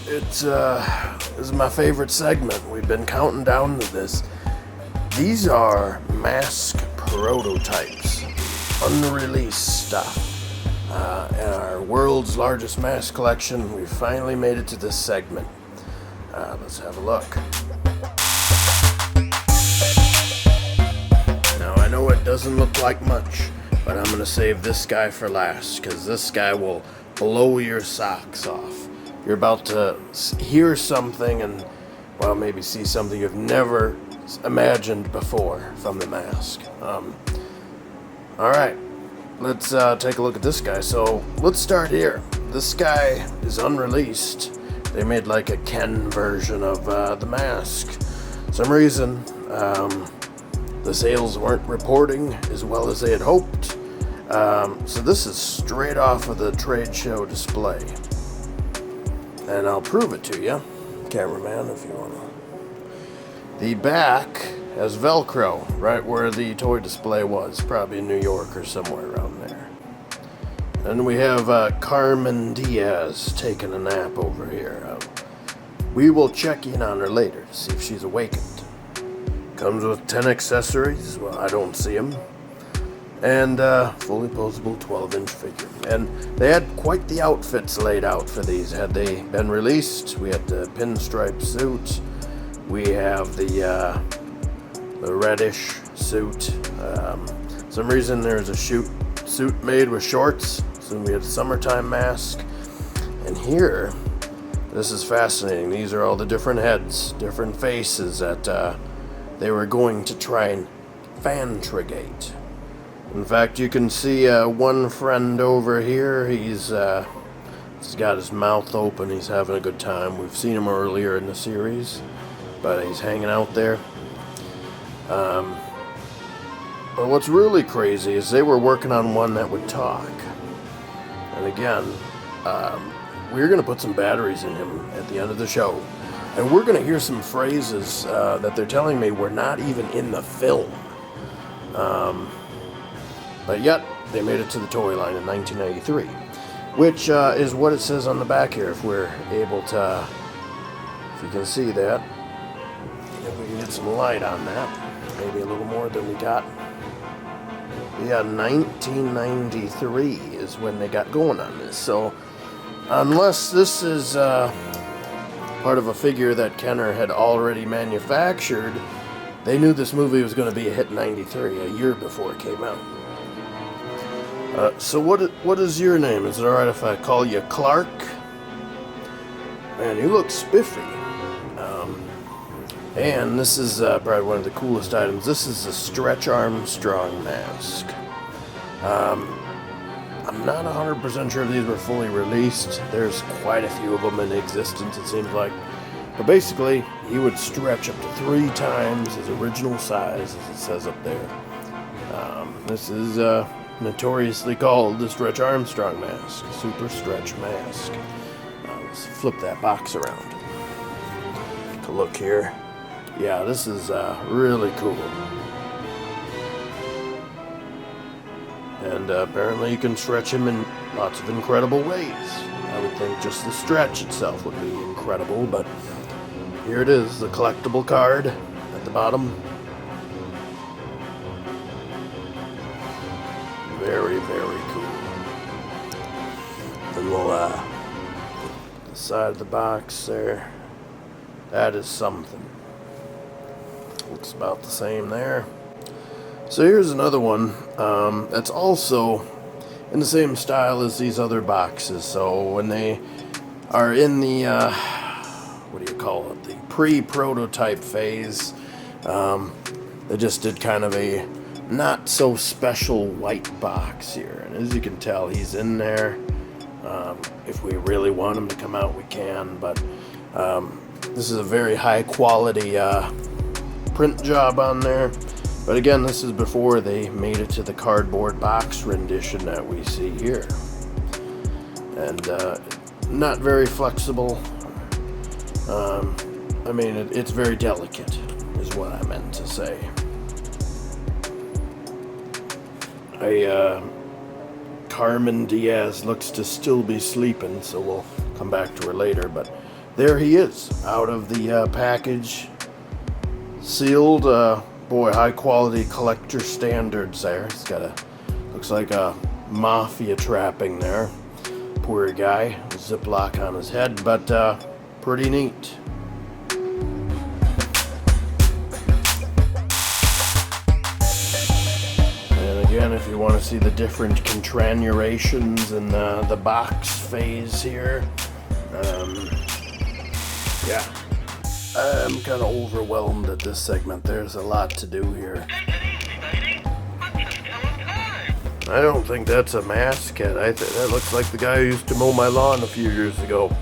This is my favorite segment. We've been counting down to this. These are mask prototypes, unreleased stuff. In our world's largest mask collection, we finally made it to this segment. Let's have a look. Now, I know it doesn't look like much, but I'm going to save this guy for last, because this guy will blow your socks off. You're about to hear something and, well, maybe see something you've never imagined before from the mask. Alright, let's take a look at this guy. So, let's start here. This guy is unreleased. They made like a Ken version of the mask. Some reason, the sales weren't reporting as well as they had hoped. So this is straight off of the trade show display. And I'll prove it to you, cameraman, if you want to. The back has Velcro, right where the toy display was, probably in New York or somewhere around there. And we have Carmen Diaz taking a nap over here. We will check in on her later to see if she's awakened. Comes with 10 accessories. Well, I don't see them. And fully posable 12-inch figure. And they had quite the outfits laid out for these. Had they been released, we had the pinstripe suit. We have the reddish suit. Some reason there's a suit made with shorts. So we had a summertime mask. And here, this is fascinating. These are all the different heads, different faces that they were going to try and fantrigate. In fact, you can see one friend over here. He's got his mouth open. He's having a good time. We've seen him earlier in the series, but he's hanging out there. But what's really crazy is they were working on one that would talk. And again, we're going to put some batteries in him at the end of the show. And we're going to hear some phrases that they're telling me were not even in the film. But yet, they made it to the toy line in 1993, which is what it says on the back here, if we're able to, if you can see that. If we can get some light on that, maybe a little more than we got. Yeah, 1993 is when they got going on this, so unless this is part of a figure that Kenner had already manufactured, they knew this movie was going to be a hit in 93, a year before it came out. So what is your name? Is it alright if I call you Clark? Man, you look spiffy. And this is probably one of the coolest items. This is a Stretch Armstrong mask. I'm not 100% sure if these were fully released. There's quite a few of them in existence, it seems like. But basically, he would stretch up to 3 times his original size, as it says up there. This is notoriously called the Stretch Armstrong mask, super stretch mask. Let's flip that box around. Take a look here. Yeah, this is really cool. And apparently you can stretch him in lots of incredible ways. I would think just the stretch itself would be incredible, but here it is, the collectible card at the bottom. Very, very cool. And we'll, the side of the box there, that is something. Looks about the same there. So here's another one that's also in the same style as these other boxes. So when they are in the, what do you call it, the pre-prototype phase, they just did kind of a not so special white box here. And as you can tell, he's in there. If we really want him to come out, we can. But this is a very high quality print job on there. But again, this is before they made it to the cardboard box rendition that we see here. And not very flexible. I mean, it's very delicate, is what I meant to say. Carmen Diaz looks to still be sleeping, so we'll come back to her later. But there he is, out of the package, sealed. Boy, high quality collector standards there. He's got looks like a mafia trapping there. Poor guy, ziplock on his head, but pretty neat. And again, if you want to see the different contranurations in the box phase here, yeah, I'm kind of overwhelmed at this segment. There's a lot to do here. I don't think that's a mask head. That looks like the guy who used to mow my lawn a few years ago.